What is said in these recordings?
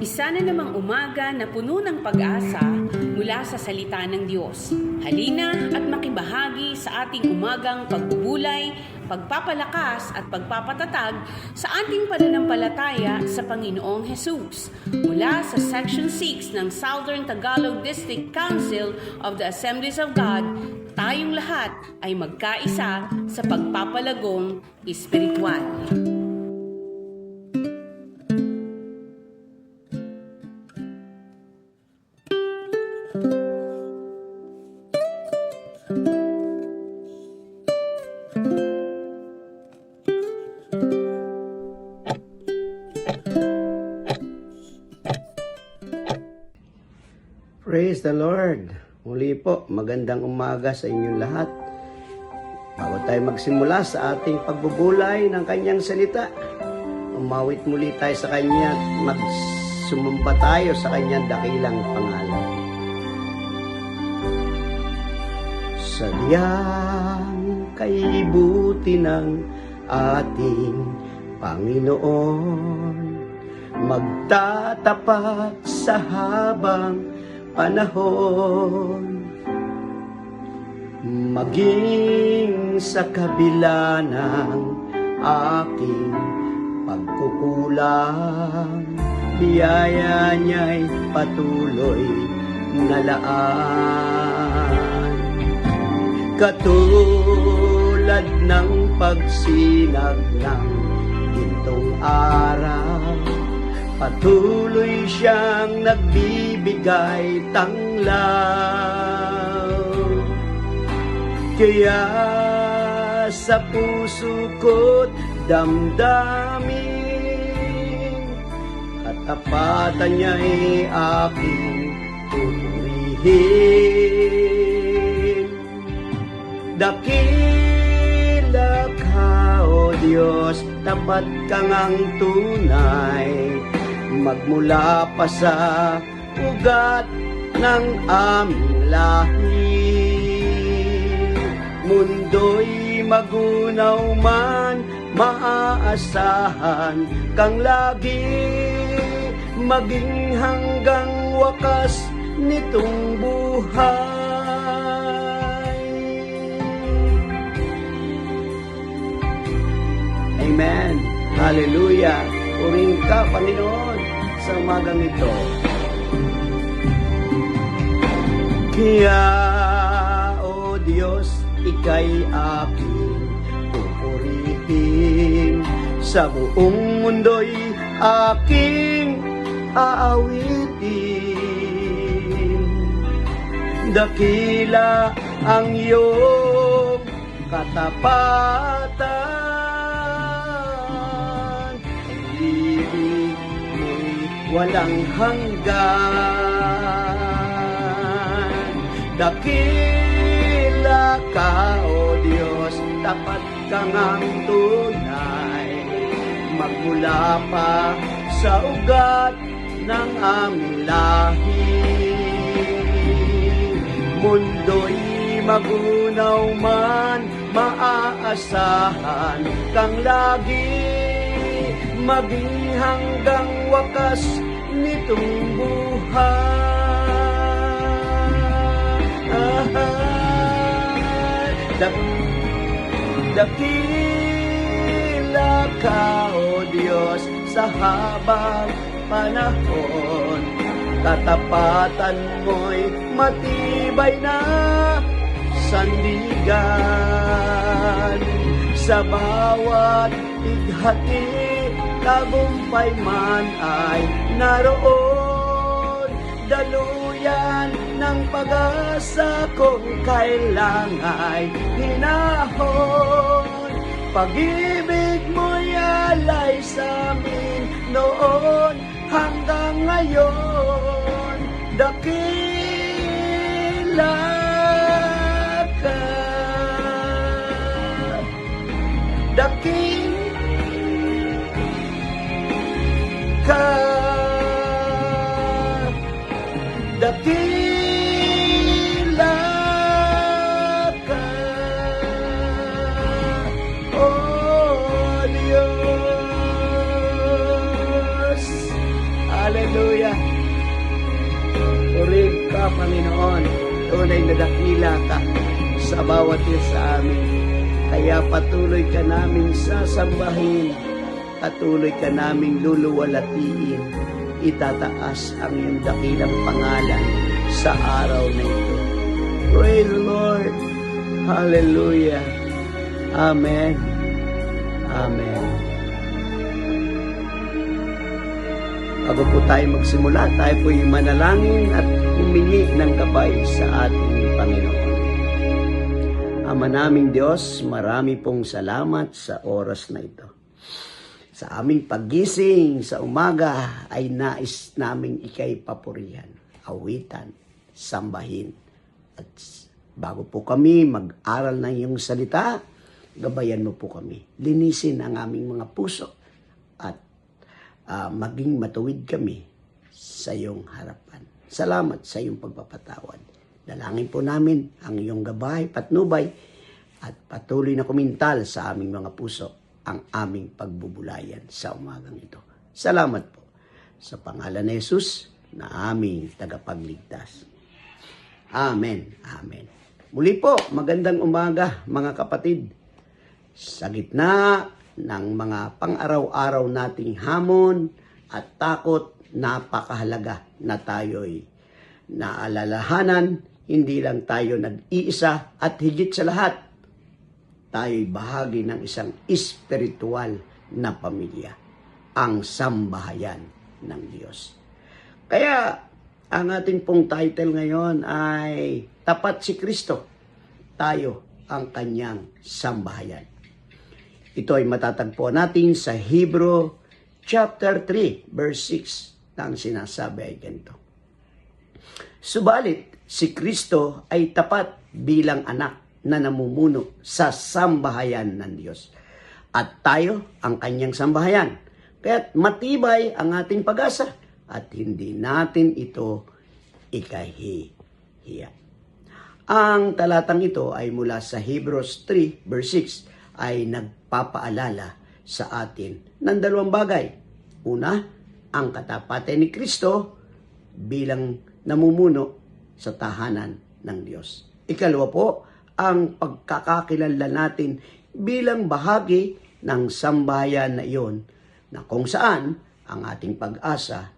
Isa na namang umaga na puno ng pag-asa mula sa salita ng Diyos. Halina at makibahagi sa ating umagang pagbubulay, pagpapalakas at pagpapatatag sa ating pananampalataya sa Panginoong Hesus. Mula sa Section 6 ng Southern Tagalog District Council of the Assemblies of God, tayong lahat ay magkaisa sa pagpapalagong espiritual. Praise the Lord! Muli po, magandang umaga sa inyong lahat. Bago tayo magsimula sa ating pagbubulay ng kanyang salita, umawit muli tayo sa kanya at magsumamba tayo sa kanyang dakilang pangalan. Sadyang kaibuti ng ating Panginoon, magtatapat sa habang panahon, maging sa kabila ng aking pagkukulang, biyaya niya'y patuloy na laan. Katulad ng pagsinag ng gintong araw, patuloy siyang nagbibigay tanglaw. Kaya sa puso ko't damdamin, katapatan niya'y aking pupurihin. Dakila ka, O Diyos, tapat ka ngang tunay, magmula pa sa ugat ng aming lahi. Mundo'y magunaw man, maaasahan kang lagi, maging hanggang wakas nitong buhay. Amen. Hallelujah. Puring ka, Panginoon, sa umagang ito. Kaya, O Diyos, ika'y aking pupurihin. Sa buong mundo'y aking aawitin. Dakila ang iyong katapatan, walang hanggan. Dakila ka, O Diyos, tapat ka ngang tunay, magmula pa sa ugat ng aming lahi. Mundo'y magunaw man, maaasahan kang lagi, maging hanggang wakas nitong buhay. Dakila ka, O Diyos, sa habang panahon, katapatan mo'y matibay na sandigan. Sa bawat ighati, tagumpay man ay naroon. Daluyan ng pag-asa kung kailang ay hinahon. Pag-ibig mo'y alay sa amin noon hanggang ngayon. Dakila ka, dakila ka, O Diyos. Hallelujah. bawat isa sa amin. Kaya patuloy ka naming sasambahin, patuloy ka naming luluwalatiin, itataas ang iyong dakilang pangalan sa araw na ito. Praise the Lord. Hallelujah. Amen. Amen. Bago po tayo magsimula, tayo po yung manalangin at humingi ng gabay sa ating Panginoon. Ama naming Diyos, marami pong salamat sa oras na ito. Sa aming paggising sa umaga ay nais naming ikay papurihan, awitan, sambahin. At bago po kami mag-aral ng iyong salita, gabayan mo po kami. Linisin ang aming mga puso at maging matuwid kami sa iyong harapan. Salamat sa iyong pagpapatawad. Dalangin po namin ang iyong gabay, patnubay, at patuloy na kumintal sa aming mga puso ang aming pagbubulayan sa umagang ito. Salamat po sa pangalan ni Jesus na aming tagapagligtas. Amen. Amen. Muli po, magandang umaga mga kapatid. Sa gitna ng mga pang-araw-araw nating hamon at takot, napakahalaga na tayo'y naalalahanan. Hindi lang tayo nag-iisa at higit sa lahat, tayo'y bahagi ng isang espiritual na pamilya, ang sambahayan ng Diyos. Kaya, ang ating pong title ngayon ay Tapat si Kristo, tayo ang kanyang sambahayan. Ito ay matatagpuan natin sa Hebrew chapter 3, verse 6, na ang sinasabi ay ganito. Subalit, si Kristo ay tapat bilang anak na namumuno sa sambahayan ng Diyos. At tayo ang kanyang sambahayan. Kaya't matibay ang ating pag-asa at hindi natin ito ikahihiya. Ang talatang ito ay mula sa Hebrews 3 verse 6 ay nagpapaalala sa atin ng dalawang bagay. Una, ang katapatan ni Kristo bilang namumuno sa tahanan ng Diyos. Ikalawa po, ang pagkakakilala natin bilang bahagi ng sambahayan na iyon na kung saan ang ating pag-asa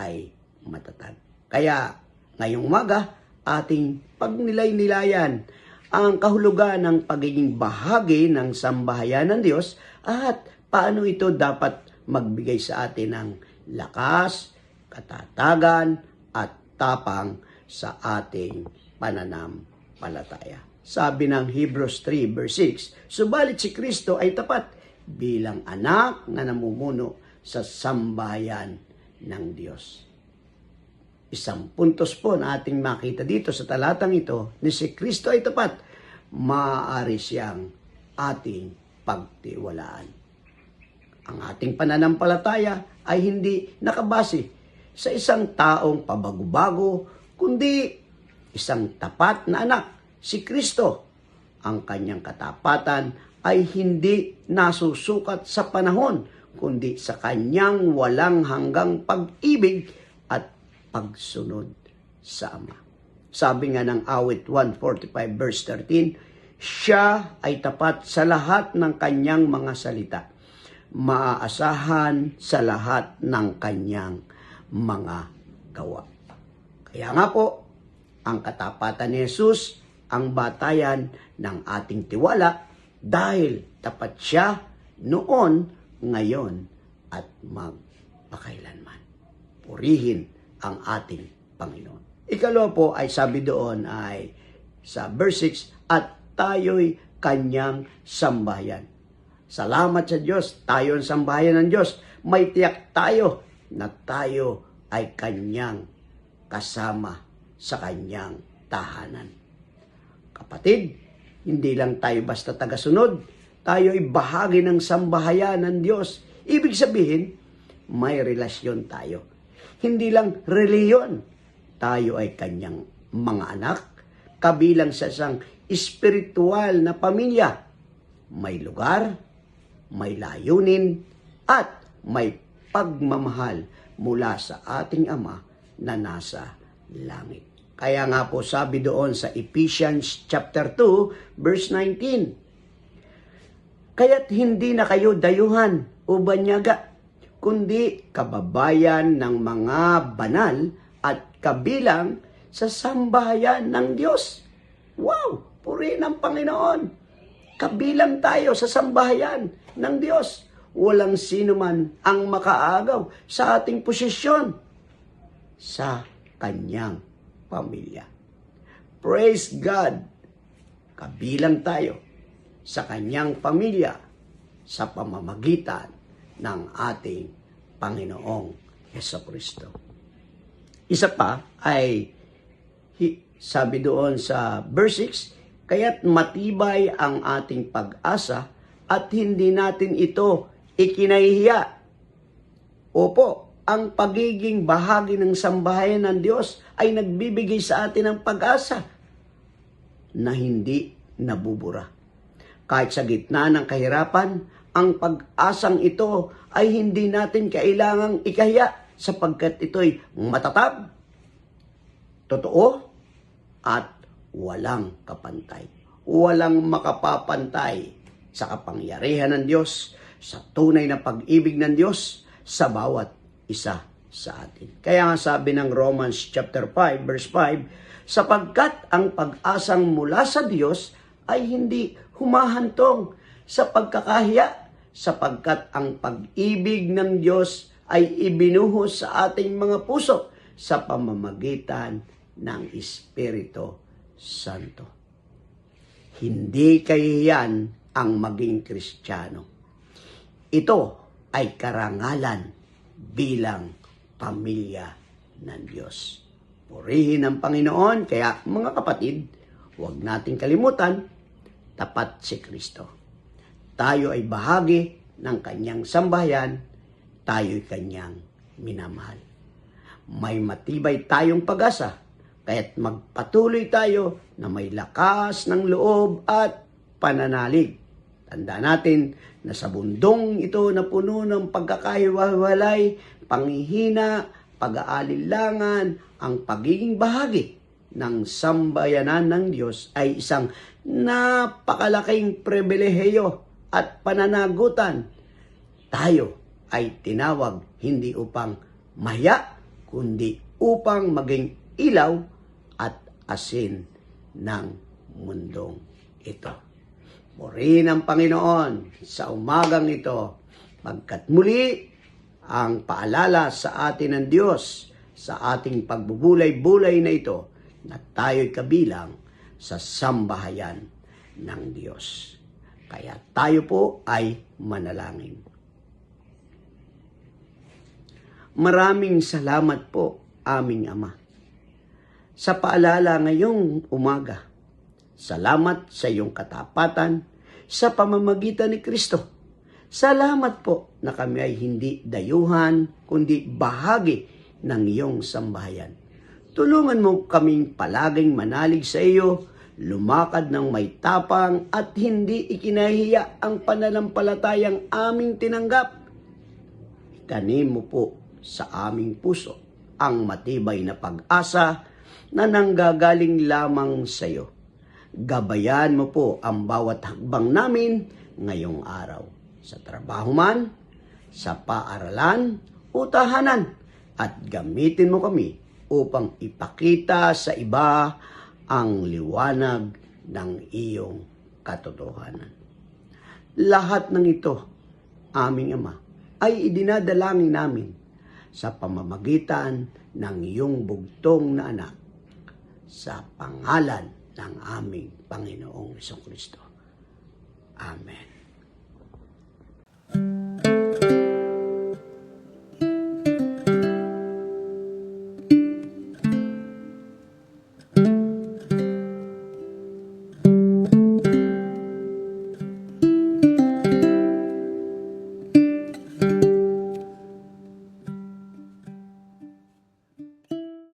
ay matatag. Kaya ngayong umaga, ating pagnilay-nilayan ang kahulugan ng pagiging bahagi ng sambahayan ng Diyos at paano ito dapat magbigay sa atin ng lakas, katatagan, at tapang sa ating pananampalataya. Sabi ng Hebrews 3 verse 6, subalit si Kristo ay tapat bilang anak na namumuno sa sambahayan ng Diyos. Isang puntos po na ating makita dito sa talatang ito, ni si Kristo ay tapat, maaari siyang ating pagtiwalaan. Ang ating pananampalataya ay hindi nakabase sa isang taong pabago-bago, kundi isang tapat na anak, si Kristo. Ang kanyang katapatan ay hindi nasusukat sa panahon, kundi sa kanyang walang hanggang pag-ibig at pagsunod sa Ama. Sabi nga ng awit 145 verse 13, siya ay tapat sa lahat ng kanyang mga salita, maaasahan sa lahat ng kanyang mga gawa. Kaya nga po, ang katapatan ni Jesus ang batayan ng ating tiwala dahil tapat siya noon, ngayon, at magpakailanman. Purihin ang ating Panginoon. Ikalawa po ay sabi doon ay sa verse 6, at tayo'y kanyang sambahayan. Salamat sa Diyos, tayo ang sambahayan ng Diyos. May tiyak tayo na tayo ay kanyang kasama sa kanyang tahanan. Kapatid, hindi lang tayo basta tagasunod, tayo ay bahagi ng sambahayan ng Diyos. Ibig sabihin, may relasyon tayo. Hindi lang reliyon, tayo ay kanyang mga anak, kabilang sa isang espiritual na pamilya. May lugar, may layunin, at may pagmamahal mula sa ating Ama na nasa langit. Kaya nga po sabi doon sa Ephesians chapter 2, verse 19, kaya't hindi na kayo dayuhan o banyaga, kundi kababayan ng mga banal at kabilang sa sambahayan ng Diyos. Wow! Purihin ang Panginoon. Kabilang tayo sa sambahayan ng Diyos. Walang sino man ang makaagaw sa ating posisyon sa Kanyang pamilya. Praise God! Kabilang tayo sa Kanyang pamilya sa pamamagitan ng ating Panginoong Jesucristo. Isa pa ay sabi doon sa verse 6, kaya't matibay ang ating pag-asa at hindi natin ito ikinahihiya. Opo, ang pagiging bahagi ng sambahayan ng Diyos ay nagbibigay sa atin ng pag-asa na hindi nabubura. Kahit sa gitna ng kahirapan, ang pag-asang ito ay hindi natin kailangang ikahiya sapagkat ito'y matatag, totoo, at walang kapantay. Walang makapapantay sa kapangyarihan ng Diyos, sa tunay na pag-ibig ng Diyos sa bawat isa sa atin. Kaya nga sabi ng Romans chapter 5 verse 5, sapagkat ang pag-asang mula sa Diyos ay hindi humahantong sa pagkakahiya, sapagkat ang pag-ibig ng Diyos ay ibinuhos sa ating mga puso sa pamamagitan ng Espiritu Santo. Hindi kahihiyan ang maging Kristiyano. Ito ay karangalan bilang pamilya ng Diyos. Purihin ang Panginoon, kaya mga kapatid, huwag nating kalimutan, tapat si Kristo. Tayo ay bahagi ng Kanyang sambahayan, tayo'y Kanyang minamahal. May matibay tayong pag-asa, kaya't magpatuloy tayo na may lakas ng loob at pananalig. Tanda natin na sa bundong ito na puno ng pagkakahiwa-hiwalay, panghihina, pag-aalilangan, ang pagiging bahagi ng sambayanan ng Diyos ay isang napakalaking pribilehiyo at pananagutan. Tayo ay tinawag hindi upang mahiya, kundi upang maging ilaw at asin ng mundong ito. Purihin ang Panginoon sa umagang ito, pagkat muli ang paalala sa atin ng Diyos sa ating pagbubulay-bulay na ito na tayo'y kabilang sa sambahayan ng Diyos. Kaya tayo po ay manalangin. Maraming salamat po, aming Ama, sa paalala ngayong umaga. Salamat sa iyong katapatan sa pamamagitan ni Kristo. Salamat po na kami ay hindi dayuhan, kundi bahagi ng iyong sambahayan. Tulungan mo kaming palaging manalig sa iyo, lumakad ng may tapang at hindi ikinahiya ang pananampalatayang aming tinanggap. Itanim mo po sa aming puso ang matibay na pag-asa na nanggagaling lamang sa iyo. Gabayan mo po ang bawat hakbang namin ngayong araw. Sa trabaho man, sa paaralan o tahanan. At gamitin mo kami upang ipakita sa iba ang liwanag ng iyong katotohanan. Lahat ng ito, aming Ama, ay idinadalangin namin sa pamamagitan ng iyong bugtong na anak sa pangalan ng aming Panginoong Jesucristo. Amen.